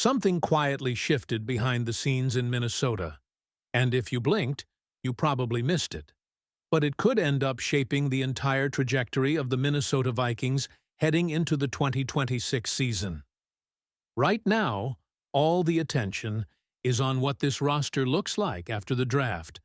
Something quietly shifted behind the scenes in Minnesota, and if you blinked, you probably missed it. But it could end up shaping the entire trajectory of the Minnesota Vikings heading into the 2026 season. Right now, all the attention is on what this roster looks like after the draft.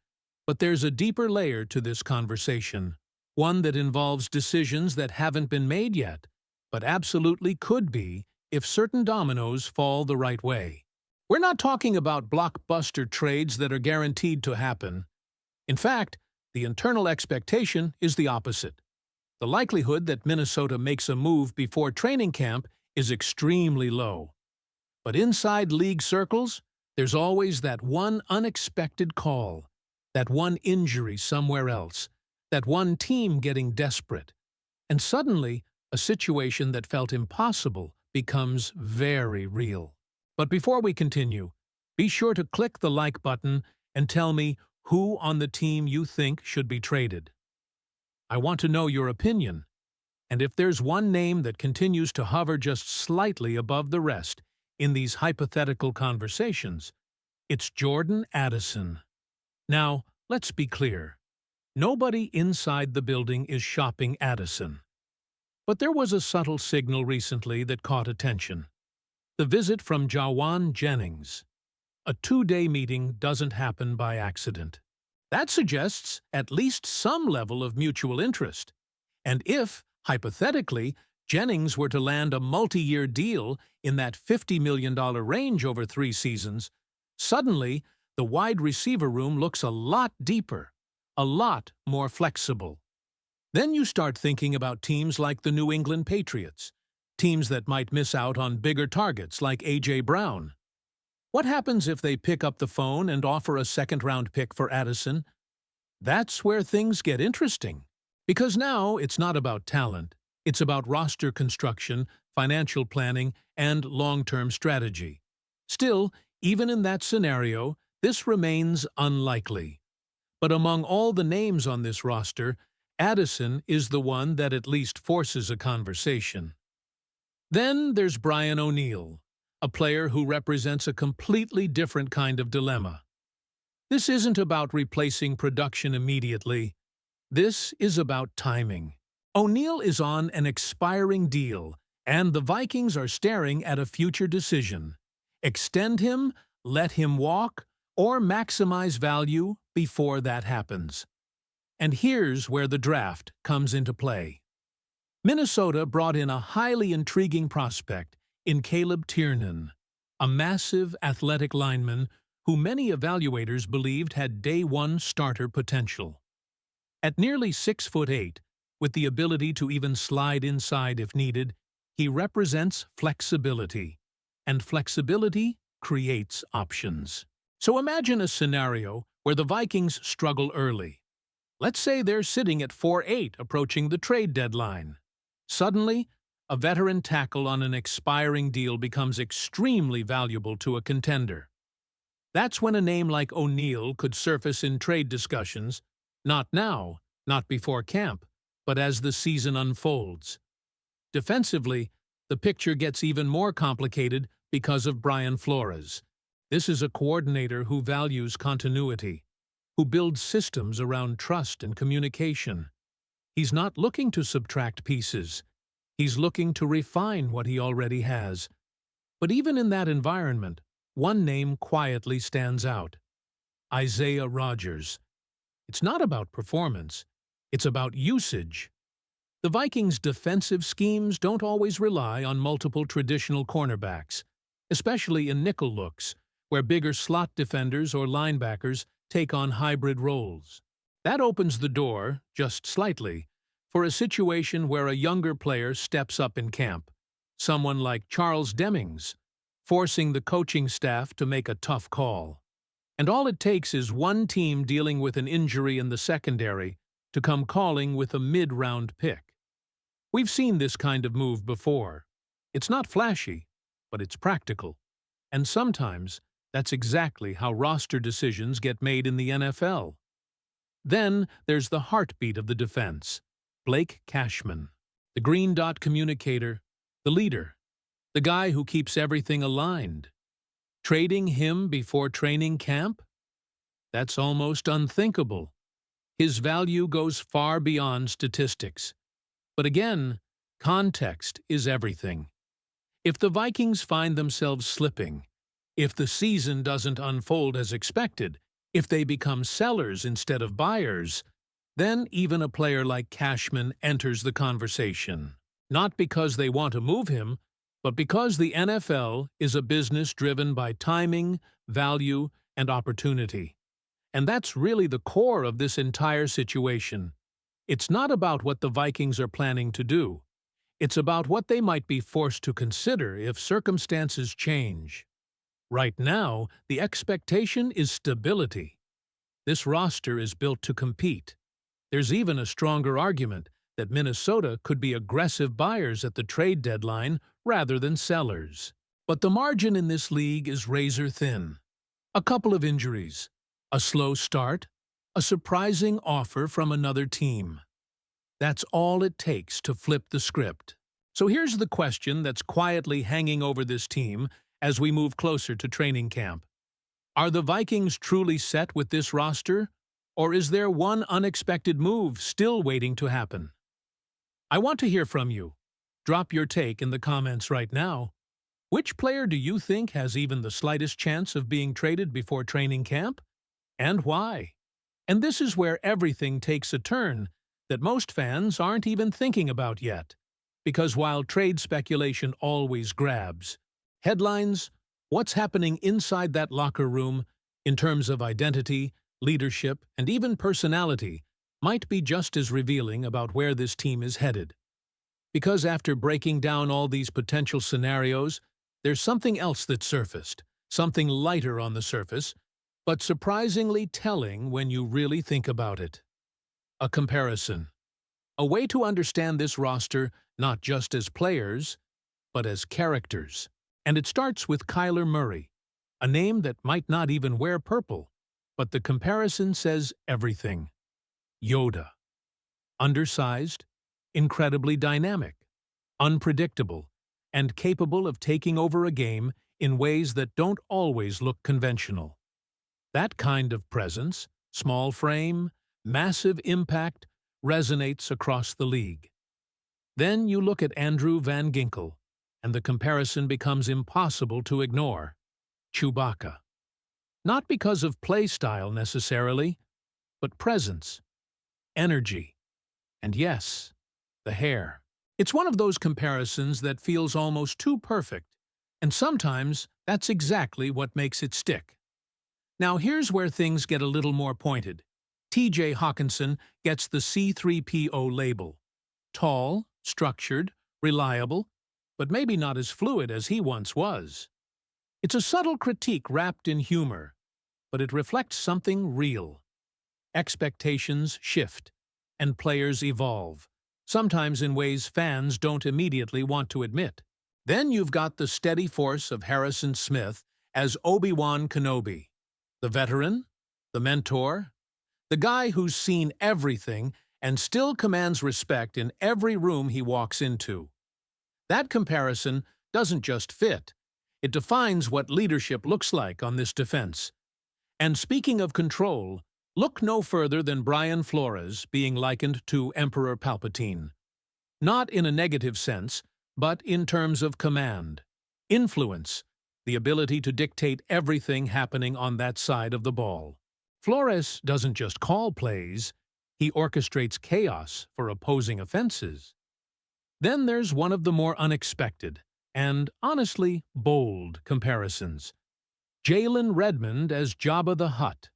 But there's a deeper layer to this conversation, one that involves decisions that haven't been made yet, but absolutely could be if certain dominoes fall the right way. We're not talking about blockbuster trades that are guaranteed to happen. In fact, the internal expectation is the opposite. The likelihood that Minnesota makes a move before training camp is extremely low. But inside league circles, there's always that one unexpected call, that one injury somewhere else, that one team getting desperate. And suddenly, a situation that felt impossible becomes very real. But before we continue, be sure to click the like button and tell me who on the team you think should be traded. I want to know your opinion. And if there's one name that continues to hover just slightly above the rest in these hypothetical conversations, it's Jordan Addison. Now, let's be clear. Nobody inside the building is shopping Addison. But there was a subtle signal recently that caught attention. The visit from Jawan Jennings. A 2-day meeting doesn't happen by accident. That suggests at least some level of mutual interest. And if, hypothetically, Jennings were to land a multi-year deal in that $50 million range over 3 seasons, suddenly the wide receiver room looks a lot deeper, a lot more flexible. Then you start thinking about teams like the New England Patriots, teams that might miss out on bigger targets like A.J. Brown. What happens if they pick up the phone and offer a second-round pick for Addison? That's where things get interesting. Because now it's not about talent, it's about roster construction, financial planning, and long-term strategy. Still, even in that scenario, this remains unlikely. But among all the names on this roster, Addison is the one that at least forces a conversation. Then there's Brian O'Neill, a player who represents a completely different kind of dilemma. This isn't about replacing production immediately. This is about timing. O'Neill is on an expiring deal, and the Vikings are staring at a future decision. Extend him, let him walk, or maximize value before that happens. And here's where the draft comes into play. Minnesota brought in a highly intriguing prospect in Caleb Tiernan, a massive athletic lineman who many evaluators believed had day-one starter potential. At nearly 6'8", with the ability to even slide inside if needed, he represents flexibility, and flexibility creates options. So imagine a scenario where the Vikings struggle early. Let's say they're sitting at 4-8 approaching the trade deadline. Suddenly, a veteran tackle on an expiring deal becomes extremely valuable to a contender. That's when a name like O'Neill could surface in trade discussions, not now, not before camp, but as the season unfolds. Defensively, the picture gets even more complicated because of Brian Flores. This is a coordinator who values continuity, who builds systems around trust and communication. He's not looking to subtract pieces. He's looking to refine what he already has. But even in that environment, one name quietly stands out: Isaiah Rodgers. It's not about performance. It's about usage. The Vikings' defensive schemes don't always rely on multiple traditional cornerbacks, especially in nickel looks, where bigger slot defenders or linebackers take on hybrid roles. That opens the door, just slightly, for a situation where a younger player steps up in camp, someone like Charles Demings, forcing the coaching staff to make a tough call. And all it takes is one team dealing with an injury in the secondary to come calling with a mid-round pick. We've seen this kind of move before. It's not flashy, but it's practical. And sometimes, that's exactly how roster decisions get made in the NFL. Then there's the heartbeat of the defense, Blake Cashman, the green dot communicator, the leader, the guy who keeps everything aligned. Trading him before training camp? That's almost unthinkable. His value goes far beyond statistics. But again, context is everything. If the Vikings find themselves slipping, if the season doesn't unfold as expected, if they become sellers instead of buyers, then even a player like Cashman enters the conversation. Not because they want to move him, but because the NFL is a business driven by timing, value, and opportunity. And that's really the core of this entire situation. It's not about what the Vikings are planning to do. It's about what they might be forced to consider if circumstances change. Right now, the expectation is stability. This roster is built to compete. There's even a stronger argument that Minnesota could be aggressive buyers at the trade deadline rather than sellers. But the margin in this league is razor thin. A couple of injuries, a slow start, a surprising offer from another team. That's all it takes to flip the script. So here's the question that's quietly hanging over this team as we move closer to training camp. Are the Vikings truly set with this roster, or is there one unexpected move still waiting to happen? I want to hear from you. Drop your take in the comments right now. Which player do you think has even the slightest chance of being traded before training camp? And why? And this is where everything takes a turn that most fans aren't even thinking about yet. Because while trade speculation always grabs headlines, what's happening inside that locker room in terms of identity, leadership, and even personality might be just as revealing about where this team is headed. Because after breaking down all these potential scenarios, there's something else that surfaced, something lighter on the surface, but surprisingly telling when you really think about it. A comparison. A way to understand this roster not just as players, but as characters. And it starts with Kyler Murray, a name that might not even wear purple, but the comparison says everything. Yoda. Undersized, incredibly dynamic, unpredictable, and capable of taking over a game in ways that don't always look conventional. That kind of presence, small frame, massive impact, resonates across the league. Then you look at Andrew Van Ginkel, and the comparison becomes impossible to ignore. Chewbacca. Not because of play style necessarily, but presence, energy, and yes, the hair. It's one of those comparisons that feels almost too perfect, and sometimes that's exactly what makes it stick. Now here's where things get a little more pointed. T.J. Hawkinson gets the C3PO label. Tall, structured, reliable, but maybe not as fluid as he once was. It's a subtle critique wrapped in humor, but it reflects something real. Expectations shift, and players evolve, sometimes in ways fans don't immediately want to admit. Then you've got the steady force of Harrison Smith as Obi-Wan Kenobi, the veteran, the mentor, the guy who's seen everything and still commands respect in every room he walks into. That comparison doesn't just fit, it defines what leadership looks like on this defense. And speaking of control, look no further than Brian Flores being likened to Emperor Palpatine. Not in a negative sense, but in terms of command, influence, the ability to dictate everything happening on that side of the ball. Flores doesn't just call plays, he orchestrates chaos for opposing offenses. Then there's one of the more unexpected and, honestly, bold comparisons. Jalen Redmond as Jabba the Hutt.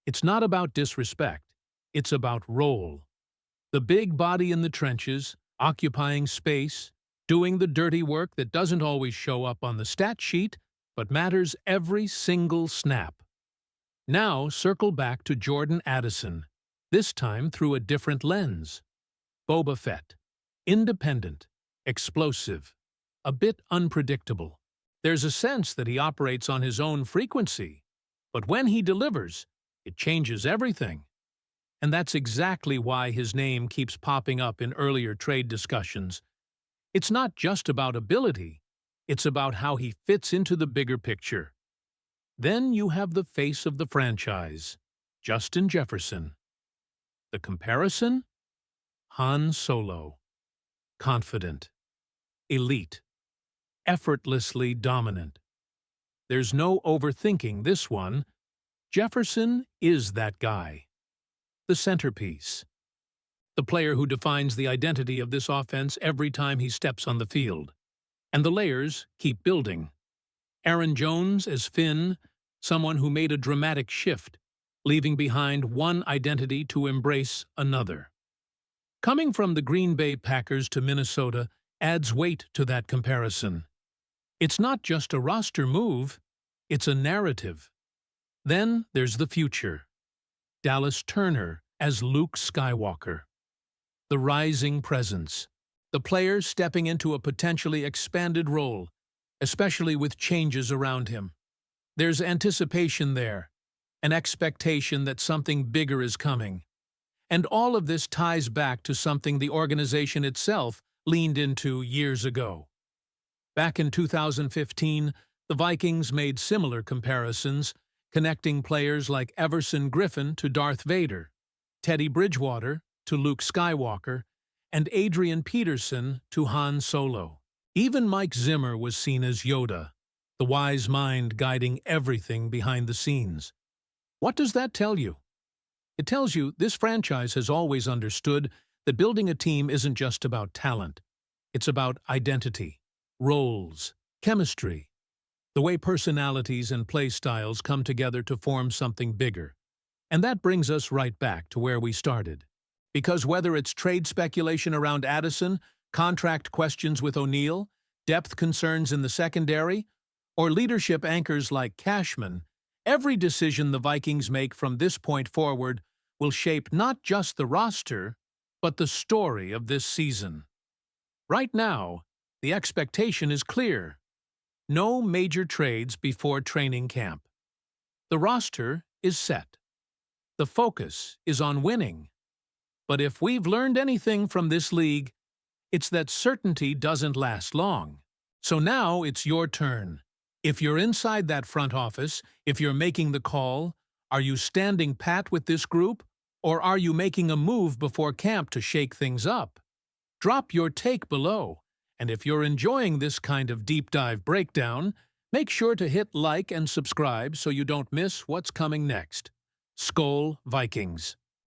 It's not about disrespect, it's about role. The big body in the trenches, occupying space, doing the dirty work that doesn't always show up on the stat sheet, but matters every single snap. Now circle back to Jordan Addison, this time through a different lens. Boba Fett. Independent, explosive, a bit unpredictable. There's a sense that he operates on his own frequency, but when he delivers, it changes everything. And that's exactly why his name keeps popping up in earlier trade discussions. It's not just about ability, it's about how he fits into the bigger picture. Then you have the face of the franchise, Justin Jefferson. The comparison? Han Solo. Confident. Elite. Effortlessly dominant. There's no overthinking this one. Jefferson is that guy. The centerpiece. The player who defines the identity of this offense every time he steps on the field. And the layers keep building. Aaron Jones as Finn, someone who made a dramatic shift, leaving behind one identity to embrace another. Coming from the Green Bay Packers to Minnesota adds weight to that comparison. It's not just a roster move, it's a narrative. Then there's the future. Dallas Turner as Luke Skywalker. The rising presence. The player stepping into a potentially expanded role, especially with changes around him. There's anticipation there, an expectation that something bigger is coming. And all of this ties back to something the organization itself leaned into years ago. Back in 2015, the Vikings made similar comparisons, connecting players like Everson Griffin to Darth Vader, Teddy Bridgewater to Luke Skywalker, and Adrian Peterson to Han Solo. Even Mike Zimmer was seen as Yoda, the wise mind guiding everything behind the scenes. What does that tell you? It tells you this franchise has always understood that building a team isn't just about talent. It's about identity, roles, chemistry, the way personalities and play styles come together to form something bigger. And that brings us right back to where we started. Because whether it's trade speculation around Addison, contract questions with O'Neal, depth concerns in the secondary, or leadership anchors like Cashman, every decision the Vikings make from this point forward will shape not just the roster, but the story of this season. Right now, the expectation is clear. No major trades before training camp. The roster is set. The focus is on winning. But if we've learned anything from this league, it's that certainty doesn't last long. So now it's your turn. If you're inside that front office, if you're making the call, are you standing pat with this group, or are you making a move before camp to shake things up? Drop your take below, and if you're enjoying this kind of deep dive breakdown, make sure to hit like and subscribe so you don't miss what's coming next. SKOL Vikings.